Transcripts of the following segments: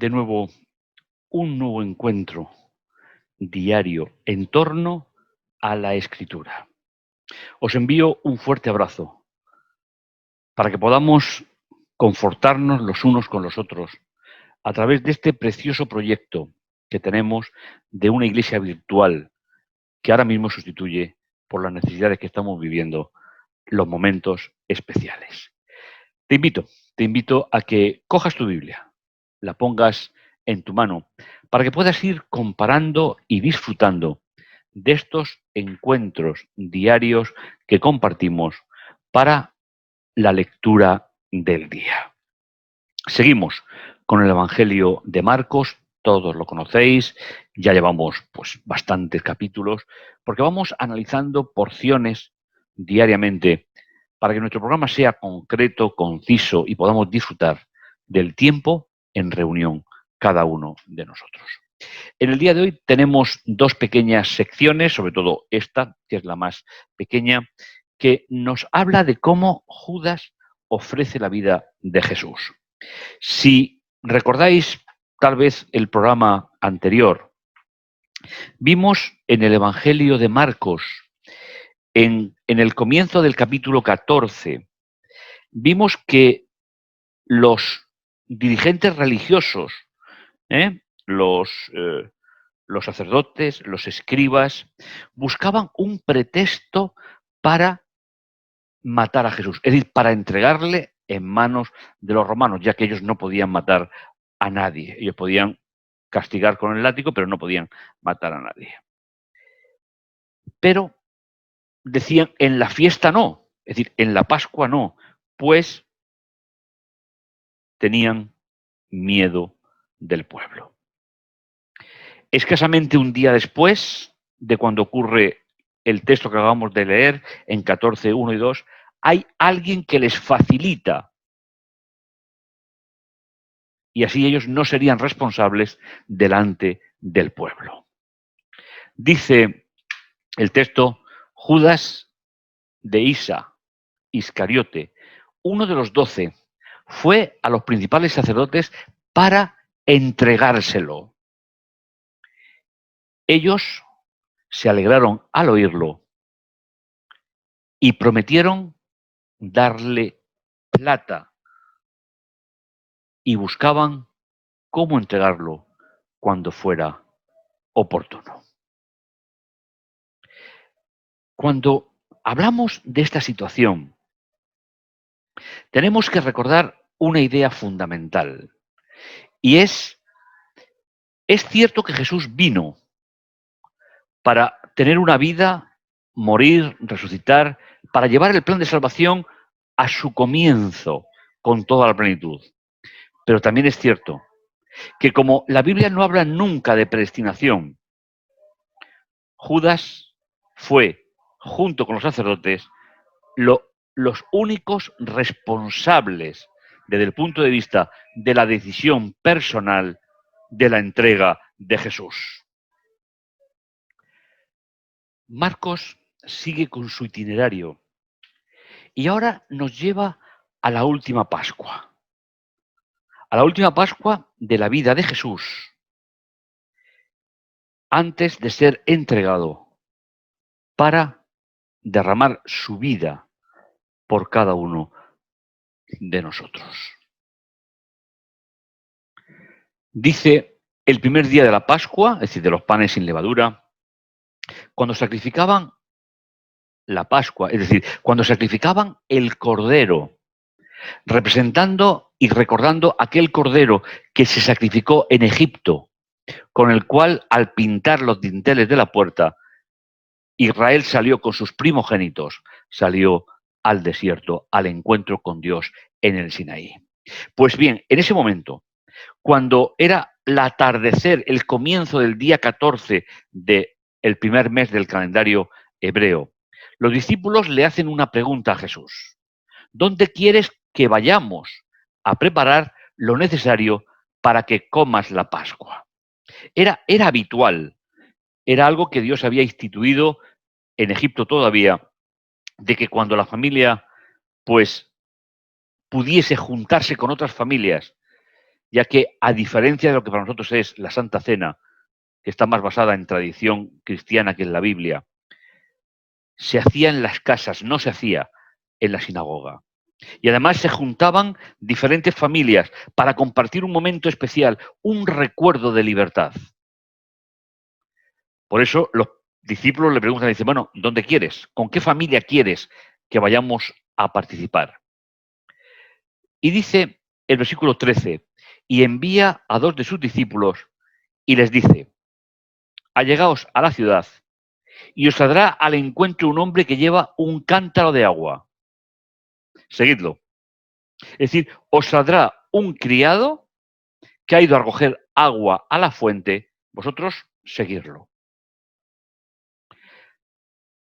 de nuevo un nuevo encuentro diario en torno a la Escritura. Os envío un fuerte abrazo para que podamos confortarnos los unos con los otros a través de este precioso proyecto que tenemos de una iglesia virtual que ahora mismo sustituye por las necesidades que estamos viviendo los momentos especiales. Te invito a que cojas tu Biblia, la pongas en tu mano, para que puedas ir comparando y disfrutando de estos encuentros diarios que compartimos para la lectura del día. Seguimos con el Evangelio de Marcos, todos lo conocéis, ya llevamos bastantes capítulos, porque vamos analizando porciones diariamente para que nuestro programa sea concreto, conciso y podamos disfrutar del tiempo en reunión cada uno de nosotros. En el día de hoy tenemos dos pequeñas secciones, sobre todo esta, que es la más pequeña, que nos habla de cómo Judas ofrece la vida de Jesús. Si recordáis tal vez el programa anterior, vimos en el Evangelio de Marcos, en el comienzo del capítulo 14, vimos que los dirigentes religiosos, los sacerdotes, los escribas, buscaban un pretexto para matar a Jesús, es decir, para entregarle en manos de los romanos, ya que ellos no podían matar a nadie. Ellos podían castigar con el látigo, pero no podían matar a nadie. Pero decían, en la fiesta no, es decir, en la Pascua no, pues tenían miedo del pueblo. Escasamente un día después de cuando ocurre el texto que acabamos de leer, en 14, 1 y 2, hay alguien que les facilita y así ellos no serían responsables delante del pueblo. Dice el texto, Judas de Iscariote, uno de los 12, fue a los principales sacerdotes para entregárselo. Ellos se alegraron al oírlo y prometieron darle plata y buscaban cómo entregarlo cuando fuera oportuno. Cuando hablamos de esta situación, tenemos que recordar una idea fundamental, y es cierto que Jesús vino para tener una vida, morir, resucitar, para llevar el plan de salvación a su comienzo con toda la plenitud. Pero también es cierto que como la Biblia no habla nunca de predestinación, Judas fue, junto con los sacerdotes, los únicos responsables desde el punto de vista de la decisión personal de la entrega de Jesús. Marcos sigue con su itinerario y ahora nos lleva a la última Pascua. A la última Pascua de la vida de Jesús, antes de ser entregado para derramar su vida por cada uno de nosotros. Dice el primer día de la Pascua, es decir, de los panes sin levadura, cuando sacrificaban la Pascua, es decir, cuando sacrificaban el cordero, representando y recordando aquel cordero que se sacrificó en Egipto, con el cual al pintar los dinteles de la puerta, Israel salió con sus primogénitos, salió al desierto, al encuentro con Dios en el Sinaí. Pues bien, en ese momento, cuando era el atardecer, el comienzo del día 14 del primer mes del calendario hebreo, los discípulos le hacen una pregunta a Jesús. ¿Dónde quieres que vayamos a preparar lo necesario para que comas la Pascua? Era habitual, era algo que Dios había instituido en Egipto todavía, de que cuando la familia pudiese juntarse con otras familias ya que a diferencia de lo que para nosotros es la Santa Cena, que está más basada en tradición cristiana que en la Biblia, se hacía en las casas, no se hacía en la sinagoga. Y además se juntaban diferentes familias para compartir un momento especial, un recuerdo de libertad. Por eso los discípulos le preguntan, dicen, bueno, ¿dónde quieres? ¿Con qué familia quieres que vayamos a participar? Y dice el versículo 13, y envía a 2 de sus discípulos y les dice, allegaos a la ciudad y os saldrá al encuentro un hombre que lleva un cántaro de agua. Seguidlo. Es decir, os saldrá un criado que ha ido a recoger agua a la fuente, vosotros seguirlo.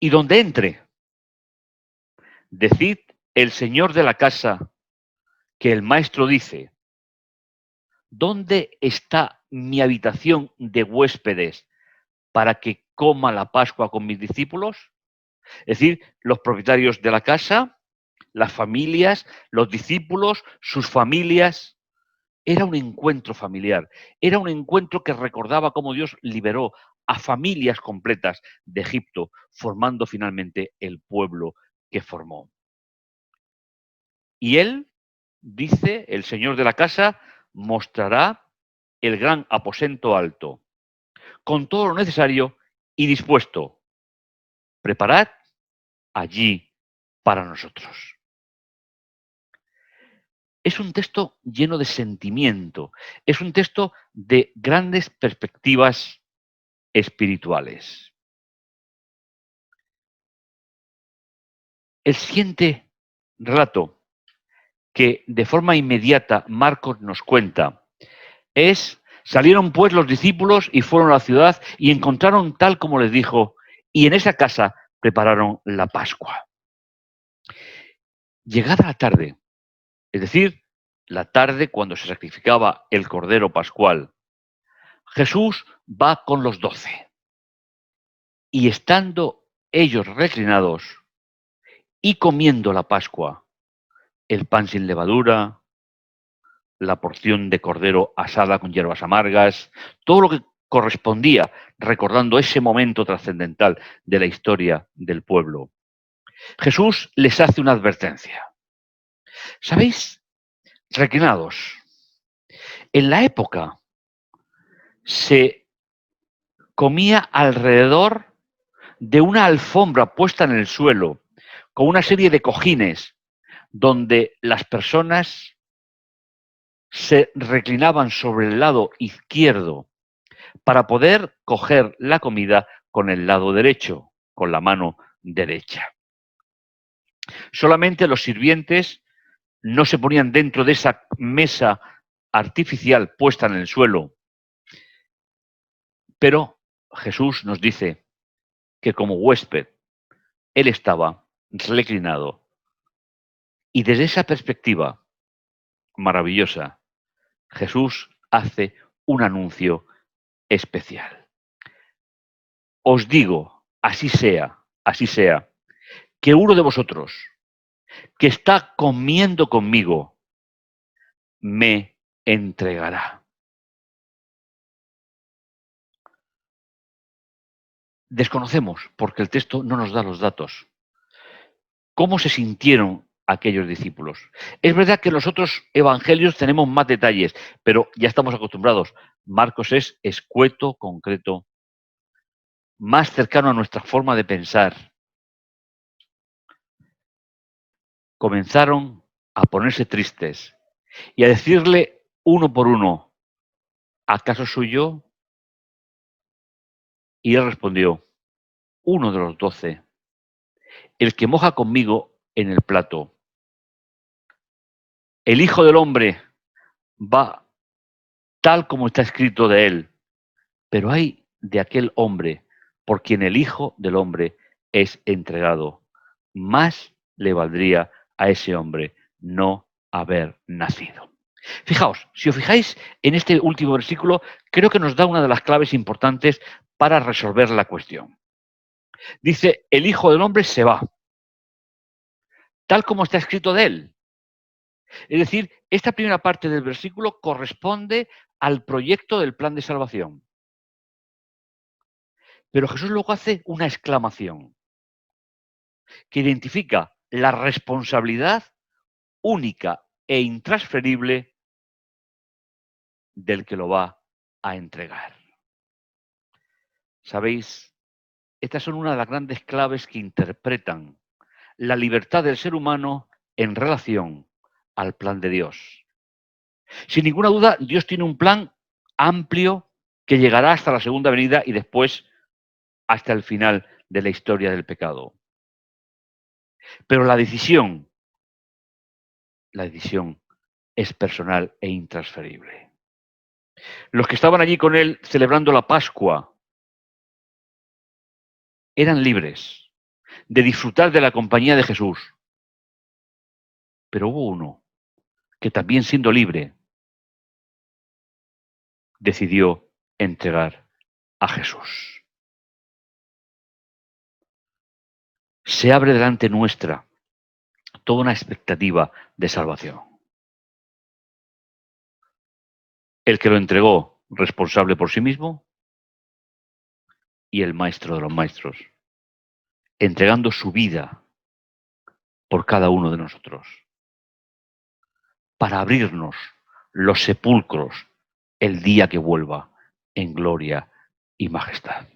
Y donde entre, decid el señor de la casa que el maestro dice, ¿dónde está mi habitación de huéspedes para que coma la Pascua con mis discípulos? Es decir, los propietarios de la casa, las familias, los discípulos, sus familias. Era un encuentro familiar, era un encuentro que recordaba cómo Dios liberó a familias completas de Egipto, formando finalmente el pueblo que formó. Y él, dice el señor de la casa, mostrará el gran aposento alto, con todo lo necesario y dispuesto. Preparad allí para nosotros. Es un texto lleno de sentimiento, es un texto de grandes perspectivas espirituales. El siguiente relato que de forma inmediata Marcos nos cuenta es: salieron pues los discípulos y fueron a la ciudad y encontraron tal como les dijo, y en esa casa prepararon la Pascua. Llegada la tarde, es decir, la tarde cuando se sacrificaba el Cordero Pascual, Jesús va con los 12 y estando ellos reclinados y comiendo la Pascua, el pan sin levadura, la porción de cordero asada con hierbas amargas, todo lo que correspondía recordando ese momento trascendental de la historia del pueblo. Jesús les hace una advertencia. ¿Sabéis? Reclinados. En la época se comía alrededor de una alfombra puesta en el suelo, con una serie de cojines, donde las personas se reclinaban sobre el lado izquierdo para poder coger la comida con el lado derecho, con la mano derecha. Solamente los sirvientes no se ponían dentro de esa mesa artificial puesta en el suelo, pero Jesús nos dice que como huésped él estaba reclinado. Y desde esa perspectiva maravillosa, Jesús hace un anuncio especial. Os digo, así sea, que uno de vosotros que está comiendo conmigo me entregará. Desconocemos, porque el texto no nos da los datos, cómo se sintieron aquellos discípulos. Es verdad que en los otros evangelios tenemos más detalles, pero ya estamos acostumbrados. Marcos es escueto, concreto, más cercano a nuestra forma de pensar. Comenzaron a ponerse tristes y a decirle uno por uno, ¿acaso soy yo? Y él respondió, uno de los 12, el que moja conmigo en el plato. El Hijo del Hombre va tal como está escrito de él, pero hay de aquel hombre por quien el Hijo del Hombre es entregado. Más le valdría a ese hombre no haber nacido. Fijaos, si os fijáis en este último versículo, creo que nos da una de las claves importantes para resolver la cuestión. Dice, el Hijo del Hombre se va, tal como está escrito de él. Es decir, esta primera parte del versículo corresponde al proyecto del plan de salvación. Pero Jesús luego hace una exclamación que identifica la responsabilidad única e intransferible del que lo va a entregar. ¿Sabéis? Estas son una de las grandes claves que interpretan la libertad del ser humano en relación al plan de Dios. Sin ninguna duda, Dios tiene un plan amplio que llegará hasta la segunda venida y después hasta el final de la historia del pecado. Pero la decisión es personal e intransferible. Los que estaban allí con él celebrando la Pascua eran libres de disfrutar de la compañía de Jesús. Pero hubo uno que también siendo libre decidió entregar a Jesús. Se abre delante nuestra toda una expectativa de salvación. El que lo entregó, responsable por sí mismo, y el maestro de los maestros, entregando su vida por cada uno de nosotros, para abrirnos los sepulcros el día que vuelva en gloria y majestad.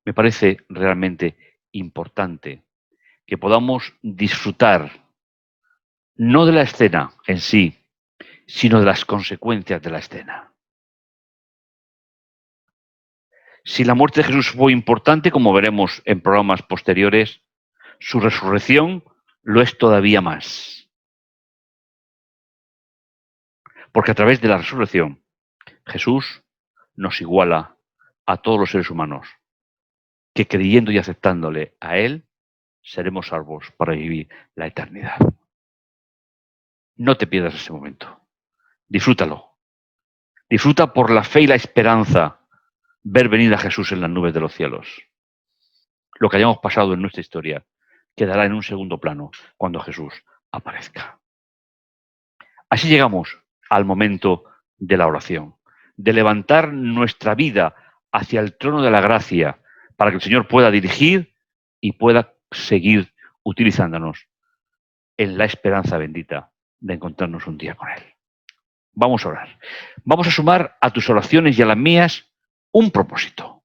Me parece realmente importante que podamos disfrutar no de la escena en sí, sino de las consecuencias de la escena. Si la muerte de Jesús fue importante, como veremos en programas posteriores, su resurrección lo es todavía más. Porque a través de la resurrección, Jesús nos iguala a todos los seres humanos, que creyendo y aceptándole a Él, seremos salvos para vivir la eternidad. No te pierdas ese momento. Disfrútalo. Disfruta por la fe y la esperanza ver venir a Jesús en las nubes de los cielos. Lo que hayamos pasado en nuestra historia quedará en un segundo plano cuando Jesús aparezca. Así llegamos al momento de la oración, de levantar nuestra vida hacia el trono de la gracia para que el Señor pueda dirigir y pueda seguir utilizándonos en la esperanza bendita de encontrarnos un día con Él. Vamos a orar. Vamos a sumar a tus oraciones y a las mías un propósito.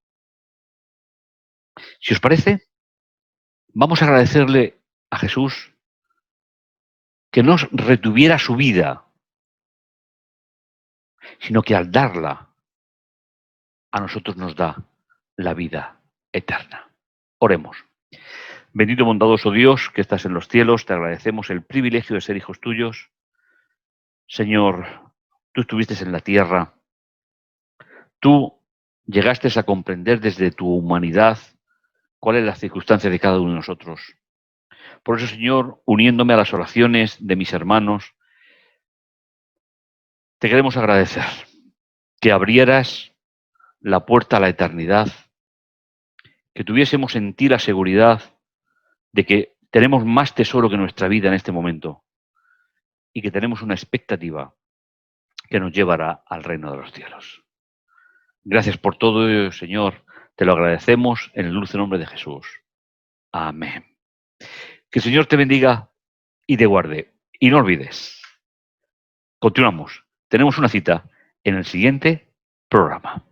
Si os parece, vamos a agradecerle a Jesús que no retuviera su vida, sino que al darla a nosotros nos da la vida eterna. Oremos. Bendito y bondadoso Dios que estás en los cielos, te agradecemos el privilegio de ser hijos tuyos. Señor, tú estuviste en la tierra, tú llegaste a comprender desde tu humanidad cuál es la circunstancia de cada uno de nosotros. Por eso, Señor, uniéndome a las oraciones de mis hermanos, te queremos agradecer que abrieras la puerta a la eternidad, que tuviésemos en ti la seguridad de que tenemos más tesoro que nuestra vida en este momento y que tenemos una expectativa que nos llevará al reino de los cielos. Gracias por todo, Señor. Te lo agradecemos en el dulce nombre de Jesús. Amén. Que el Señor te bendiga y te guarde. Y no olvides, continuamos. Tenemos una cita en el siguiente programa.